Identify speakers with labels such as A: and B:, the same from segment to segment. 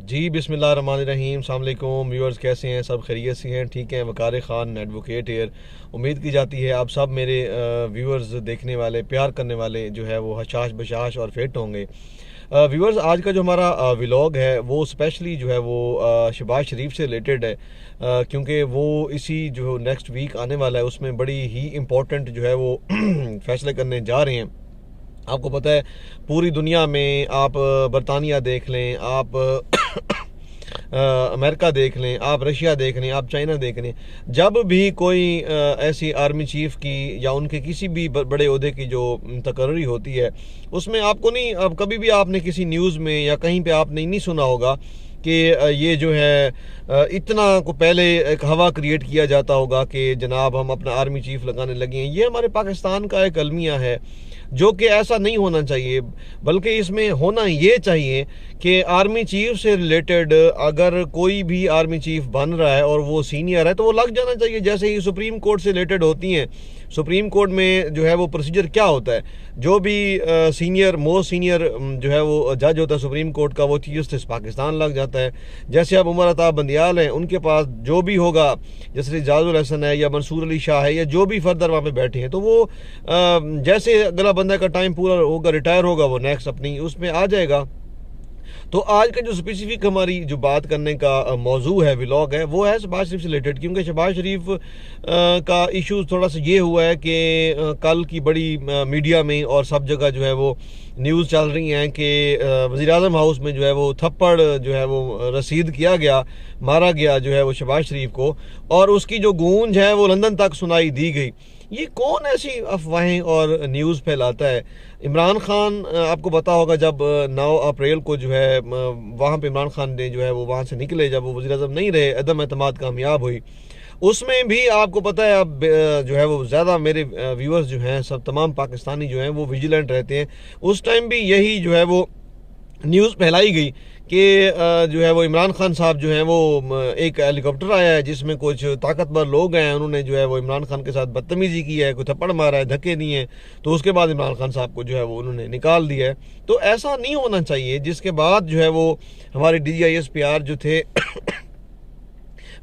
A: जी बिस्मिल्लाहिर्रहमानिर्रहीम, अस्सलाम वालेकुम व्यूअर्स, कैसे हैं? सब खैरियत से हैं? ठीक हैं? वकार ख़ान एडवोकेट हेयर। उम्मीद की जाती है आप सब मेरे व्यूअर्स, देखने वाले, प्यार करने वाले जो है वो हशाश बशाश और फिट होंगे। व्यूअर्स, आज का जो हमारा व्लॉग है वो स्पेशली जो है वो शहबाज शरीफ से रिलेटेड है, क्योंकि वो इसी जो नेक्स्ट वीक आने वाला है उसमें बड़ी ही इम्पोर्टेंट जो है वो फैसले करने जा रहे हैं। आपको पता है पूरी दुनिया में, आप बरतानिया देख लें, आप अमेरिका देख लें, आप रशिया देख लें, आप चाइना देख लें, जब भी कोई ऐसी आर्मी चीफ की या उनके किसी भी बड़े ओहदे की जो तकर्री होती है, उसमें आपको नहीं, अब कभी भी आपने किसी न्यूज़ में या कहीं पे आपने नहीं सुना होगा कि ये जो है इतना को पहले एक हवा क्रिएट किया जाता होगा कि जनाब हम अपना आर्मी चीफ लगाने लगे हैं। ये हमारे पाकिस्तान का एक अलमिया है, जो कि ऐसा नहीं होना चाहिए, बल्कि इसमें होना ये चाहिए कि आर्मी चीफ से रिलेटेड अगर कोई भी आर्मी चीफ बन रहा है और वो सीनियर है तो वो लग जाना चाहिए, जैसे ही सुप्रीम कोर्ट से रिलेटेड होती हैं। सुप्रीम कोर्ट में जो है वो प्रोसीजर क्या होता है, जो भी सीनियर मोस्ट सीनियर जो है वो जज होता है सुप्रीम कोर्ट का, वो चीफ जस्टिस पाकिस्तान लग जाता है। जैसे अब उमर अता बंदियाल हैं, उनके पास जो भी होगा, जैसे जाजुल हसन है या मंसूर अली शाह है या जो भी फर्दर वहाँ पे बैठे हैं, तो वो जैसे अगला बंदा का टाइम पूरा होगा, रिटायर होगा, वो नेक्स्ट अपनी उसमें आ जाएगा। तो आज का जो स्पेसिफिक हमारी जो बात करने का मौजू है, व्लॉग है, वो है शहबाज शरीफ से रिलेटेड, क्योंकि शहबाज शरीफ का इशू थोड़ा सा ये हुआ है कि कल की बड़ी मीडिया में और सब जगह जो है वो न्यूज़ चल रही हैं कि वज़ीर आज़म हाउस में जो है वो थप्पड़ जो है वो रसीद किया गया, मारा गया जो है वो शहबाज शरीफ को, और उसकी जो गूंज है वो लंदन तक सुनाई दी गई। ये कौन ऐसी अफवाहें और न्यूज़ फैलाता है? इमरान खान, आपको पता होगा, जब 9 अप्रैल को जो है वहाँ पे इमरान खान ने जो है वो वहाँ से निकले, जब वो वज़ीर आज़म नहीं रहे, अदम एतमाद कामयाब हुई, उसमें भी आपको पता है अब जो है वो ज़्यादा मेरे व्यूअर्स जो हैं, सब तमाम पाकिस्तानी जो हैं वो विजिलेंट रहते हैं। उस टाइम भी यही जो है वो न्यूज़ फैलाई गई कि जो है वो इमरान खान साहब जो हैं वो एक हेलीकॉप्टर आया है जिसमें कुछ ताकतवर लोग हैं, उन्होंने जो है वो इमरान खान के साथ बदतमीजी की है, कोई थप्पड़ मारा है, धक्के दिए हैं, तो उसके बाद इमरान खान साहब को जो है वो उन्होंने निकाल दिया है। तो ऐसा नहीं होना चाहिए। जिसके बाद जो है वो हमारे DGISPR जो थे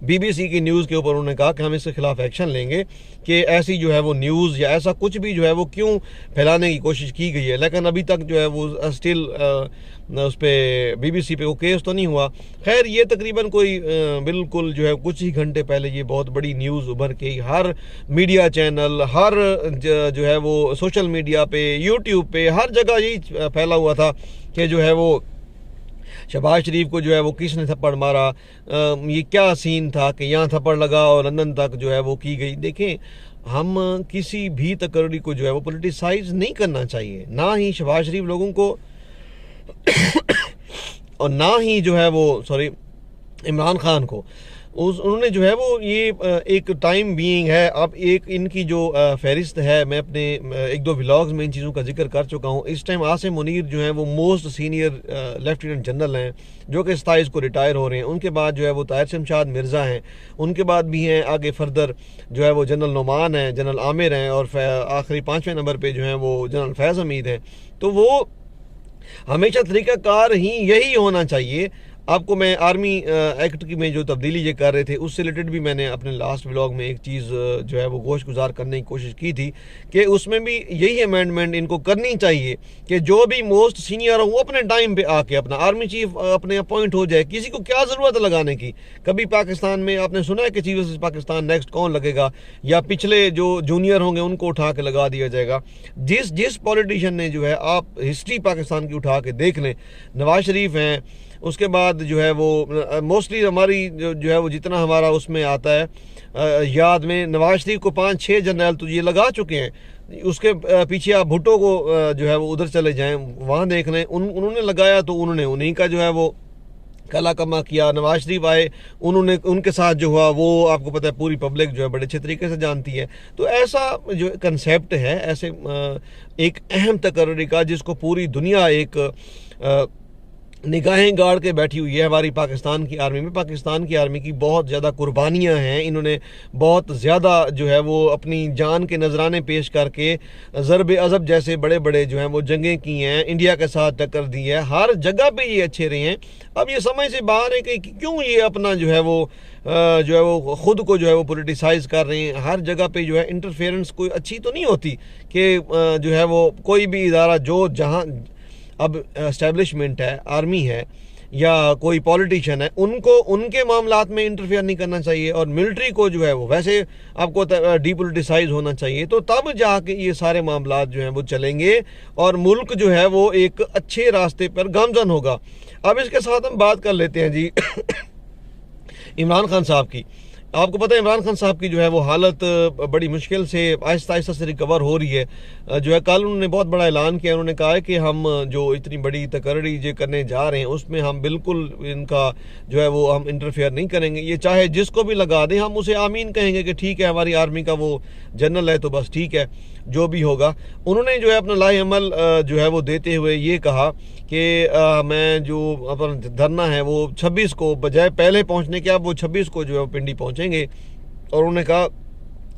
A: BBC की न्यूज़ के ऊपर उन्होंने कहा कि हम इसके खिलाफ एक्शन लेंगे कि ऐसी जो है वो न्यूज़ या ऐसा कुछ भी जो है वो क्यों फैलाने की कोशिश की गई है। लेकिन अभी तक जो है वो स्टिल उस पर BBC पे वो केस तो नहीं हुआ। खैर, ये तकरीबन कोई बिल्कुल जो है कुछ ही घंटे पहले ये बहुत बड़ी न्यूज़ उभर के हर मीडिया चैनल, हर जो है वो सोशल मीडिया पे, यूट्यूब पे, हर जगह यही फैला हुआ था कि जो है वो शहबाज शरीफ को जो है वो किसने थप्पड़ मारा, ये क्या सीन था कि यहाँ थप्पड़ लगा और लंदन तक जो है वो की गई। देखें, हम किसी भी तकर्री को जो है वो पोलिटिसाइज नहीं करना चाहिए, ना ही शहबाज शरीफ लोगों को और ना ही जो है वो इमरान खान को। उन्होंने जो है वो ये एक टाइम बीइंग है। अब एक इनकी जो फहरिस्त है, मैं अपने 1-2 व्लॉग्स में इन चीज़ों का जिक्र कर चुका हूँ। इस टाइम आसिम मुनीर जो है वो मोस्ट सीनियर लेफ्टिनेंट जनरल हैं, जो कि 27 को रिटायर हो रहे हैं। उनके बाद जो है वो ताहिर शमशाद मिर्ज़ा हैं, उनके बाद भी हैं आगे फर्दर जो है वो जनरल नोमान हैं, जनरल आमिर हैं, और आखिरी 5वें नंबर पर जो है वो जनरल फैज़ हमीद हैं। तो वो हमेशा तरीक़ाकार ही यही होना चाहिए। आपको मैं आर्मी एक्ट की में जो तब्दीली ये कर रहे थे उससे रिलेटेड भी मैंने अपने लास्ट व्लॉग में एक चीज़ जो है वो गोश गुजार करने की कोशिश की थी कि उसमें भी यही अमेंडमेंट इनको करनी चाहिए कि जो भी मोस्ट सीनियर हो वो अपने टाइम पे आके अपना आर्मी चीफ अपने अपॉइंट हो जाए। किसी को क्या ज़रूरत है लगाने की? कभी पाकिस्तान में आपने सुना है कि चीफ जस्टिस पाकिस्तान नेक्स्ट कौन लगेगा, या पिछले जो जूनियर होंगे उनको उठा के लगा दिया जाएगा? जिस पॉलिटिशियन ने जो है, आप हिस्ट्री पाकिस्तान की उठा के देख लें, नवाज शरीफ हैं, उसके बाद जो है वो मोस्टली हमारी जो है वो जितना हमारा उसमें आता है याद में, नवाज शरीफ को 5-6 जनरल तो ये लगा चुके हैं। उसके पीछे आप भुट्टो को जो है वो उधर चले जाएं, वहाँ देख लें, उन्होंने लगाया तो उन्होंने उन्हीं का जो है वो कला कमा किया। नवाज शरीफ आए, उन्होंने उनके साथ जो हुआ वो आपको पता है पूरी पब्लिक जो है बड़े अच्छे तरीके से जानती है। तो ऐसा जो कंसेप्ट है, ऐसे एक अहम तकर्री का जिसको पूरी दुनिया एक निगाहें गाड़ के बैठी हुई है हमारी पाकिस्तान की आर्मी में। पाकिस्तान की आर्मी की बहुत ज़्यादा कुर्बानियां हैं, इन्होंने बहुत ज़्यादा जो है वो अपनी जान के नजराने पेश करके ज़रब अज़ब जैसे बड़े बड़े जो हैं वो जंगें की हैं, इंडिया के साथ टक्कर दी है, हर जगह पे ये अच्छे रहे हैं। अब ये समझ से बाहर है कि क्यों ये अपना जो है वो ख़ुद को जो है वो पोलिटिसाइज़ कर रहे हैं। हर जगह पे जो है इंटरफेरेंस कोई अच्छी तो नहीं होती कि जो है वो कोई भी इदारा जो जहाँ अब एस्टेब्लिशमेंट है, आर्मी है या कोई पॉलिटिशियन है, उनको उनके मामलात में इंटरफेयर नहीं करना चाहिए और मिलिट्री को जो है वो वैसे आपको डीपोलिटिसाइज होना चाहिए। तो तब जाके ये सारे मामलात जो हैं वो चलेंगे और मुल्क जो है वो एक अच्छे रास्ते पर गामजन होगा। अब इसके साथ हम बात कर लेते हैं जी इमरान खान साहब की। आपको पता है इमरान खान साहब की जो है वो हालत बड़ी मुश्किल से आहिस्ता आहिस्ता से रिकवर हो रही है। जो है कल उन्होंने बहुत बड़ा ऐलान किया, उन्होंने कहा है कि हम जो इतनी बड़ी तकर्री जो करने जा रहे हैं उसमें हम बिल्कुल इनका जो है वो हम इंटरफेयर नहीं करेंगे। ये चाहे जिसको भी लगा दें हम उसे आमीन कहेंगे कि ठीक है, हमारी आर्मी का वो जनरल है तो बस ठीक है, जो भी होगा। उन्होंने जो है अपना लाएअमल जो है वो देते हुए ये कहा कि मैं जो अपना धरना है वो 26 को बजाय पहले पहुंचने के अब वो 26 को जो है वो पिंडी पहुंचेंगे। और उन्होंने कहा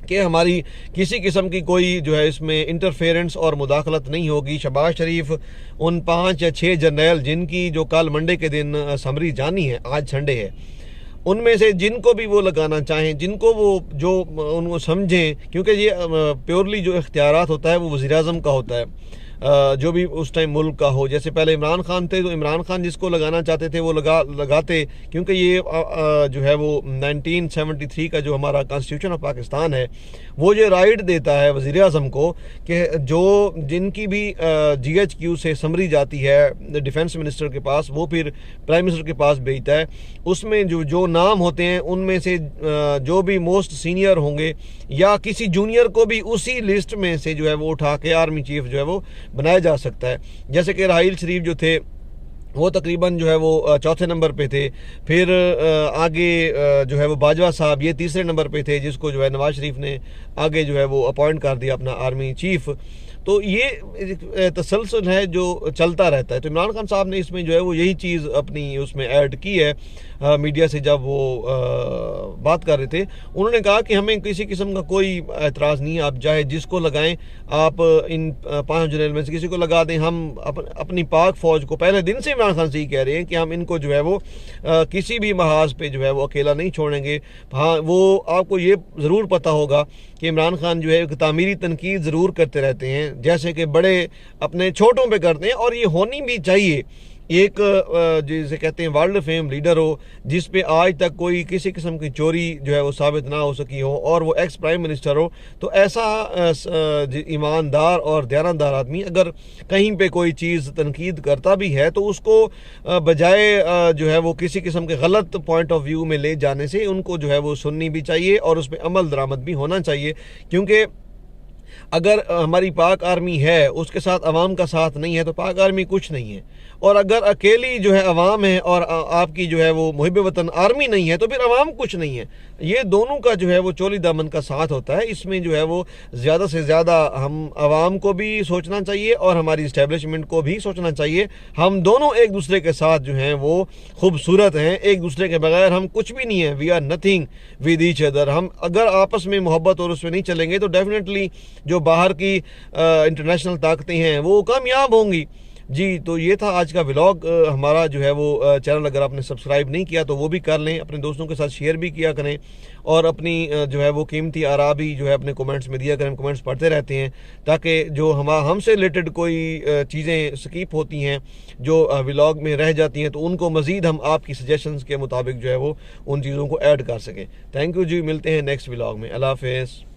A: कि हमारी किसी किस्म की कोई जो है इसमें इंटरफेरेंस और मुदाखलत नहीं होगी। शहबाज शरीफ उन 5 या 6 जर्नल जिनकी जो कल मंडे के दिन समरी जानी है, आज संडे है, उनमें से जिनको भी वो लगाना चाहें, जिनको वो जो उनको समझें, क्योंकि ये प्योरली जो इख्तियारात होता है वो वज़ीर-ए-आज़म का होता है, जो भी उस टाइम मुल्क का हो। जैसे पहले इमरान खान थे तो इमरान खान जिसको लगाना चाहते थे वो लगाते, क्योंकि ये जो है वो 1973 का जो हमारा कॉन्स्टिट्यूशन ऑफ पाकिस्तान है वो ये राइट देता है वज़ीर आज़म को कि जो जिनकी भी GHQ से समरी जाती है डिफेंस मिनिस्टर के पास, वो फिर प्राइम मिनिस्टर के पास भेजता है। उसमें जो नाम होते हैं उनमें से जो भी मोस्ट सीनियर होंगे या किसी जूनियर को भी उसी लिस्ट में से जो है वो उठा के आर्मी चीफ जो है वो बनाया जा सकता है। जैसे कि राहील शरीफ जो थे वो तकरीबन जो है वो 4थे नंबर पे थे, फिर आगे जो है वो बाजवा साहब ये 3रे नंबर पे थे, जिसको जो है नवाज शरीफ ने आगे जो है वो अपॉइंट कर दिया अपना आर्मी चीफ। तो ये तसलसल है जो चलता रहता है। तो इमरान खान साहब ने इसमें जो है वो यही चीज़ अपनी उसमें ऐड की है। मीडिया से जब वो बात कर रहे थे उन्होंने कहा कि हमें किसी किस्म का कोई एतराज़ नहीं है, आप चाहे जिसको लगाएं, आप इन 5 जनरल में से किसी को लगा दें। हम अपनी पाक फ़ौज को पहले दिन से इमरान खान से ही कह रहे हैं कि हम इनको जो है वो किसी भी महाज पे जो है वो अकेला नहीं छोड़ेंगे। हाँ, वो आपको ये ज़रूर पता होगा कि इमरान खान जो है एक तामीरी तनकीद ज़रूर करते रहते हैं, जैसे कि बड़े अपने छोटों पे करते हैं, और ये होनी भी चाहिए। एक जिसे कहते हैं वर्ल्ड फेम लीडर हो जिस पे आज तक कोई किसी किस्म की चोरी जो है वो साबित ना हो सकी हो, और वो एक्स प्राइम मिनिस्टर हो, तो ऐसा ईमानदार और दयानतदार आदमी अगर कहीं पे कोई चीज़ तनकीद करता भी है तो उसको बजाय जो है वो किसी किस्म के गलत पॉइंट ऑफ व्यू में ले जाने से उनको जो है वो सुननी भी चाहिए और उस पर अमल दरामद भी होना चाहिए। क्योंकि अगर हमारी पाक आर्मी है उसके साथ अवाम का साथ नहीं है तो पाक आर्मी कुछ नहीं है, और अगर अकेली जो है अवाम है और आपकी जो है वो मुहिब वतन आर्मी नहीं है तो फिर अवाम कुछ नहीं है। ये दोनों का जो है वो चोली दामन का साथ होता है। इसमें जो है वो ज़्यादा से ज़्यादा हम अवाम को भी सोचना चाहिए और हमारी इस्टेब्लिशमेंट को भी सोचना चाहिए। हम दोनों एक दूसरे के साथ जो हैं वो खूबसूरत हैं, एक दूसरे के बगैर हम कुछ भी नहीं है। We are nothing with each other. हम अगर आपस में मोहब्बत और उसमें नहीं चलेंगे तो डेफिनेटली जो बाहर की इंटरनेशनल ताकतें हैं वो कामयाब होंगी। जी, तो ये था आज का व्लॉग हमारा जो है वो चैनल अगर आपने सब्सक्राइब नहीं किया तो वो भी कर लें, अपने दोस्तों के साथ शेयर भी किया करें, और अपनी जो है वो कीमती आरा भी जो है अपने कमेंट्स में दिया करें। कमेंट्स पढ़ते रहते हैं ताकि जो हमसे रिलेटेड कोई चीज़ें स्किप होती हैं जो व्लॉग में रह जाती हैं तो उनको मज़ीद हम आपकी सजेशंस के मुताबिक जो है वो उन चीज़ों को ऐड कर सकें। थैंक यू जी, मिलते हैं नेक्स्ट व्लॉग में। अल्लाह हाफ़िज़।